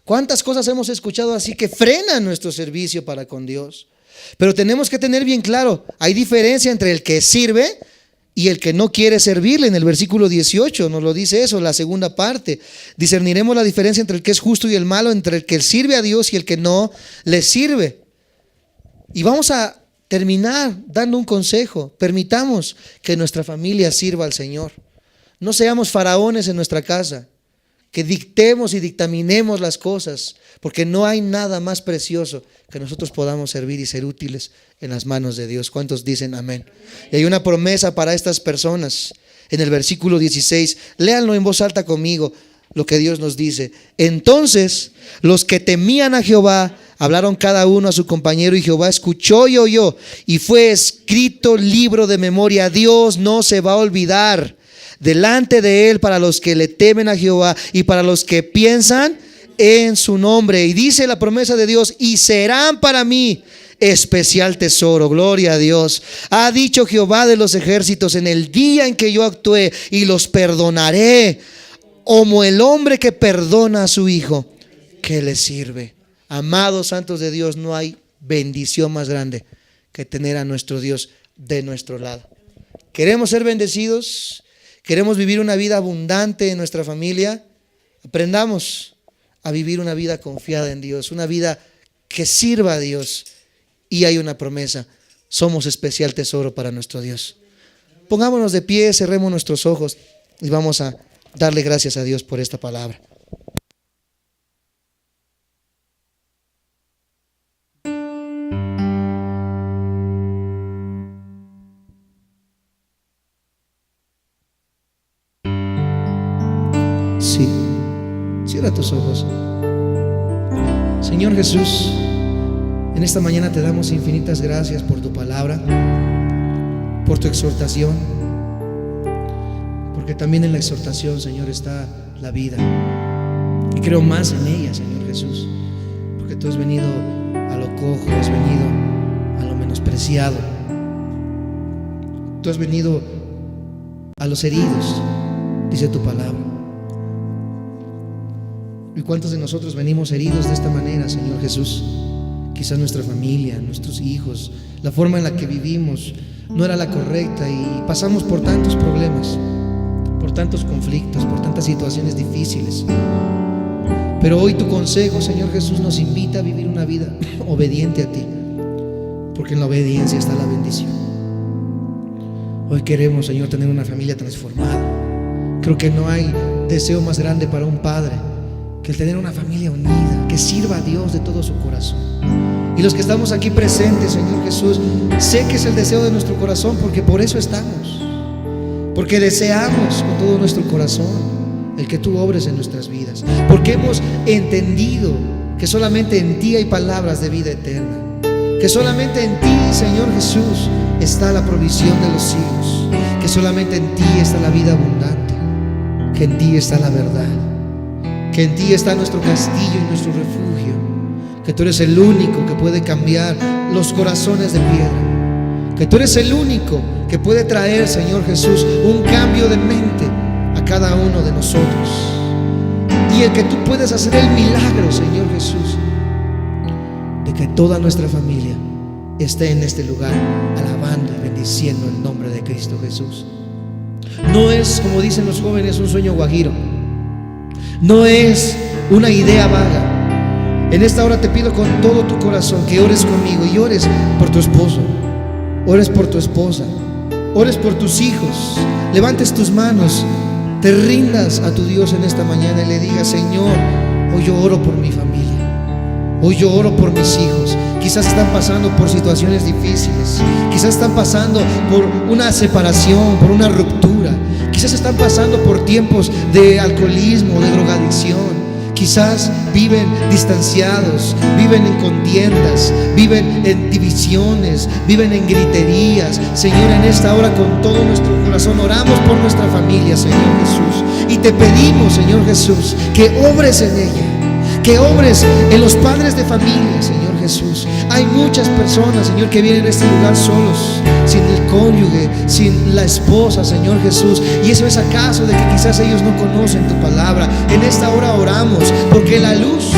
¿Cuántas cosas hemos escuchado así que frenan nuestro servicio para con Dios? Pero tenemos que tener bien claro, hay diferencia entre el que sirve y el que no quiere servirle. En el versículo 18 nos lo dice eso, la segunda parte. Discerniremos la diferencia entre el que es justo y el malo, entre el que sirve a Dios y el que no le sirve. Y vamos a terminar dando un consejo. Permitamos que nuestra familia sirva al Señor. No seamos faraones en nuestra casa, que dictemos y dictaminemos las cosas, porque no hay nada más precioso que nosotros podamos servir y ser útiles en las manos de Dios. ¿Cuántos dicen amén? Y hay una promesa para estas personas en el versículo 16. Léanlo en voz alta conmigo, lo que Dios nos dice. Entonces los que temían a Jehová hablaron cada uno a su compañero, y Jehová escuchó y oyó, y fue escrito libro de memoria. Dios no se va a olvidar delante de Él para los que le temen a Jehová y para los que piensan en su nombre. Y dice la promesa de Dios: y serán para mí especial tesoro. Gloria a Dios. Ha dicho Jehová de los ejércitos: en el día en que yo actué, y los perdonaré, como el hombre que perdona a su hijo que le sirve. Amados santos de Dios, no hay bendición más grande que tener a nuestro Dios de nuestro lado. ¿Queremos ser bendecidos? ¿Queremos vivir una vida abundante en nuestra familia? Aprendamos a vivir una vida confiada en Dios, una vida que sirva a Dios. Y hay una promesa: somos especial tesoro para nuestro Dios. Pongámonos de pie, cerremos nuestros ojos y vamos a darle gracias a Dios por esta palabra. Sí, cierra tus ojos. Señor Jesús, en esta mañana te damos infinitas gracias por tu palabra, por tu exhortación, porque también en la exhortación, Señor, está la vida. Y creo más en ella, Señor Jesús, porque tú has venido a lo cojo, has venido a lo menospreciado, tú has venido a los heridos, dice tu palabra. ¿Y cuántos de nosotros venimos heridos de esta manera, Señor Jesús? Quizás nuestra familia, nuestros hijos, la forma en la que vivimos no era la correcta y pasamos por tantos problemas, por tantos conflictos, por tantas situaciones difíciles. Pero hoy tu consejo, Señor Jesús, nos invita a vivir una vida obediente a ti, porque en la obediencia está la bendición. Hoy queremos, Señor, tener una familia transformada. Creo que no hay deseo más grande para un padre que el tener una familia unida, que sirva a Dios de todo su corazón. Y los que estamos aquí presentes, Señor Jesús, sé que es el deseo de nuestro corazón, porque por eso estamos, porque deseamos con todo nuestro corazón el que tú obres en nuestras vidas, porque hemos entendido que solamente en ti hay palabras de vida eterna, que solamente en ti, Señor Jesús, está la provisión de los siglos, que solamente en ti está la vida abundante, que en ti está la verdad, que en ti está nuestro castillo y nuestro refugio, que tú eres el único que puede cambiar los corazones de piedra, que tú eres el único que puede traer, Señor Jesús, un cambio de mente a cada uno de nosotros, y el que tú puedes hacer el milagro, Señor Jesús, de que toda nuestra familia esté en este lugar alabando y bendiciendo el nombre de Cristo Jesús. No es, como dicen los jóvenes, un sueño guajiro, no es una idea vaga. En esta hora te pido con todo tu corazón que ores conmigo y ores por tu esposo, ores por tu esposa, ores por tus hijos, levantes tus manos, te rindas a tu Dios en esta mañana y le digas: Señor, hoy yo oro por mi familia, hoy yo oro por mis hijos. Quizás están pasando por situaciones difíciles, quizás están pasando por una separación, por una ruptura, quizás están pasando por tiempos de alcoholismo, de drogadicción. Quizás viven distanciados, viven en contiendas, viven en divisiones, viven en griterías. Señor, en esta hora con todo nuestro corazón oramos por nuestra familia, Señor Jesús, y te pedimos, Señor Jesús, que obres en ella, que obres en los padres de familia, Señor Jesús. Hay muchas personas, Señor, que vienen a este lugar solos, sin el cónyuge, sin la esposa, Señor Jesús, y eso es acaso de que quizás ellos no conocen tu palabra. En esta hora oramos porque la luz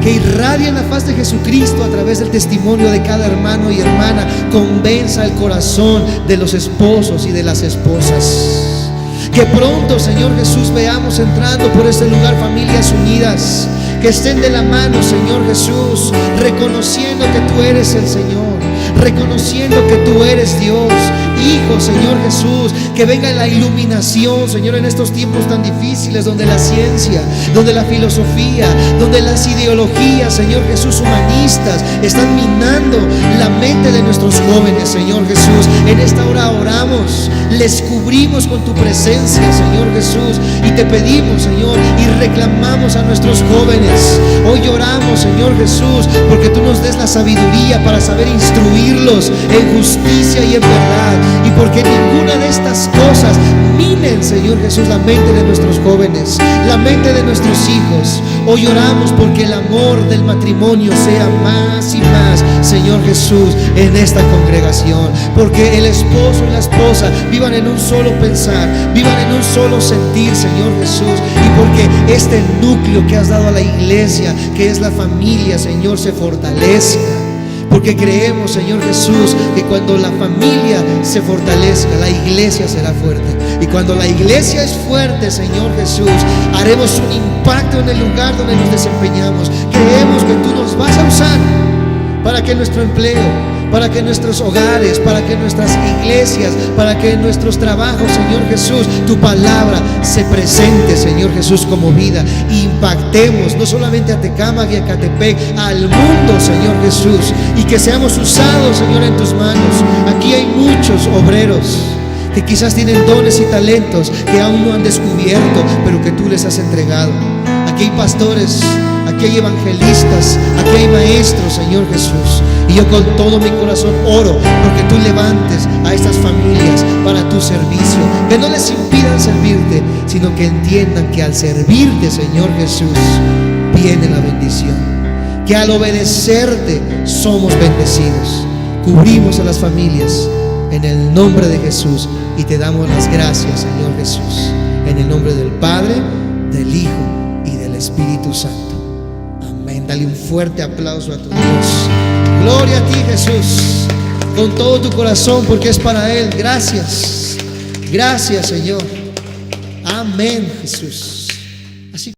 que irradia en la faz de Jesucristo a través del testimonio de cada hermano y hermana convenza el corazón de los esposos y de las esposas. Que pronto, Señor Jesús, veamos entrando por este lugar familias unidas, que estén de la mano, Señor Jesús, reconociendo que tú eres el Señor, reconociendo que tú eres Dios. Hijo, Señor Jesús, que venga la iluminación, Señor, en estos tiempos tan difíciles, donde la ciencia, donde la filosofía, donde las ideologías, Señor Jesús, humanistas, están minando la mente de nuestros jóvenes, Señor Jesús. En esta hora oramos, les cubrimos con tu presencia, Señor Jesús, y te pedimos, Señor, y reclamamos a nuestros jóvenes, Hoy lloramos, Señor Jesús, porque tú nos des la sabiduría para saber instruirlos en justicia y en verdad, y porque ninguna de estas cosas minen, Señor Jesús, la mente de nuestros jóvenes, la mente de nuestros hijos. Hoy oramos porque el amor del matrimonio sea más y más, Señor Jesús, en esta congregación, porque el esposo y la esposa vivan en un solo pensar, vivan en un solo sentir, Señor Jesús, y porque este núcleo que has dado a la iglesia, que es la familia, Señor, se fortalezca. Porque creemos, Señor Jesús, que cuando la familia se fortalezca, la iglesia será fuerte. Y cuando la iglesia es fuerte, Señor Jesús, haremos un impacto en el lugar donde nos desempeñamos. Creemos que tú nos vas a usar para que nuestro empleo, para que nuestros hogares, para que nuestras iglesias, para que nuestros trabajos, Señor Jesús, tu palabra se presente, Señor Jesús, como vida. E impactemos no solamente a Tecámac y a Catepec, al mundo, Señor Jesús, y que seamos usados, Señor, en tus manos. Aquí hay muchos obreros que quizás tienen dones y talentos que aún no han descubierto, pero que tú les has entregado. Aquí hay pastores, aquí hay evangelistas, aquí hay maestros, Señor Jesús. Y yo con todo mi corazón oro porque tú levantes a estas familias para tu servicio, que no les impidan servirte, sino que entiendan que al servirte, Señor Jesús, viene la bendición, que al obedecerte somos bendecidos. Cubrimos a las familias en el nombre de Jesús y te damos las gracias, Señor Jesús, en el nombre del Padre, del Hijo y del Espíritu Santo. Amén. Dale un fuerte aplauso a tu Dios. Gloria a ti, Jesús, con todo tu corazón, porque es para Él. Gracias, gracias, Señor. Amén, Jesús. Así